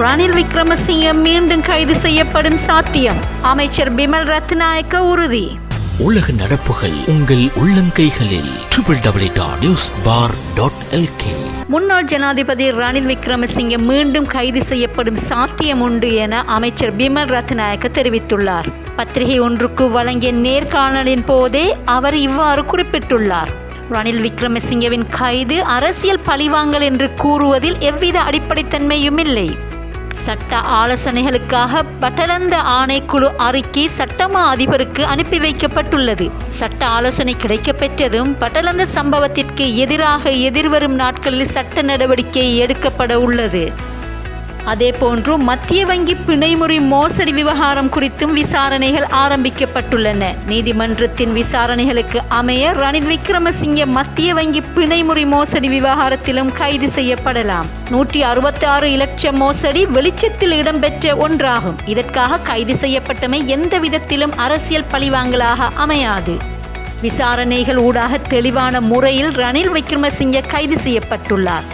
ரணில் விக்ரமசிங்க மீண்டும் கைது செய்யப்படும் சாத்தியம். அமைச்சர் பிமல் ரத்நாயக்க உறுதி. உலக நடப்புகள் உங்கள் உள்ளங்கைகளில் www.newsbar.lk. முன்னாள் ஜனாதிபதி ரணில் விக்ரமசிங்க மீண்டும் கைது செய்யப்படும் சாத்தியம் உண்டு என அமைச்சர் பிமல் ரத்நாயக்க தெரிவித்துள்ளார். பத்திரிகை ஒன்றுக்கு வழங்கிய நேர்காணலின் போதே அவர் இவ்வாறு குறிப்பிட்டுள்ளார். ரணில் விக்ரமசிங்கவின் கைது அரசியல் பழிவாங்கல் என்று கூறுவதில் எவ்வித அடிப்படைத்தன்மையும் இல்லை. சட்ட ஆலோசனைகளுக்காக பட்டலந்த ஆணைக்குழு அறிக்கை சட்டமா அதிபருக்கு அனுப்பி வைக்கப்பட்டுள்ளது. சட்ட ஆலோசனை கிடைக்கப்பெற்றதும் பட்டலந்த சம்பவத்திற்கு எதிராக எதிர்வரும் நாட்களில் சட்ட நடவடிக்கை எடுக்கப்பட உள்ளது. அதேபோன்று மத்திய வங்கி பிணைமுறி மோசடி விவகாரம் குறித்தும் விசாரணைகள் ஆரம்பிக்கப்பட்டுள்ளன. நீதிமன்றத்தின் விசாரணைகளுக்கு அமைய ரணில் விக்ரமசிங்கே மத்திய வங்கி பிணைமுறி மோசடி விவகாரத்திலும் கைது செய்யப்படலாம். 166 இலட்சம் மோசடி வெளிச்சத்தில் இடம்பெற்ற ஒன்றாகும். இதற்காக கைது செய்யப்பட்டமை எந்த விதத்திலும் அரசியல் பழிவாங்கலாக அமையாது. விசாரணைகள் ஊடாக தெளிவான முறையில் ரணில் விக்ரமசிங்கே கைது செய்யப்பட்டுள்ளார்.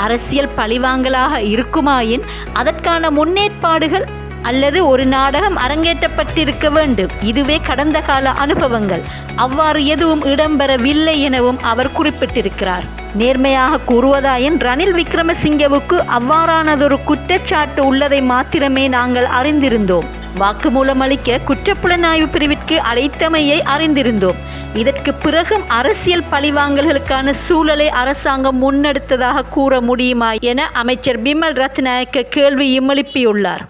அரசியல் பழிவாங்கலாக இருக்குமாயின் அதற்கான முன்னேற்பாடுகள் அல்லது ஒரு நாடகம் அரங்கேற்றப்பட்டிருக்க வேண்டும். இதுவே கடந்த கால அனுபவங்கள். அவ்வாறு எதுவும் இடம்பெறவில்லை எனவும் அவர் குறிப்பிட்டிருக்கிறார். நேர்மையாக கூறுவதாயின் ரணில் விக்ரமசிங்கவுக்கு அவ்வாறானதொரு குற்றச்சாட்டு உள்ளதை மாத்திரமே நாங்கள் அறிந்திருந்தோம். வாக்குமூலம் அளிக்க குற்றப்புலனாய்வு பிரிவிற்கு அழைத்தமையை அறிந்திருந்தோம். இதற்கு பிறகும் அரசியல் பழிவாங்கல்களுக்கான சூழலை அரசாங்கம் முன்னெடுத்ததாக கூற முடியுமா என அமைச்சர் பிமல் ரத்நாயக்க கேள்வியும் எழுப்பியுள்ளார்.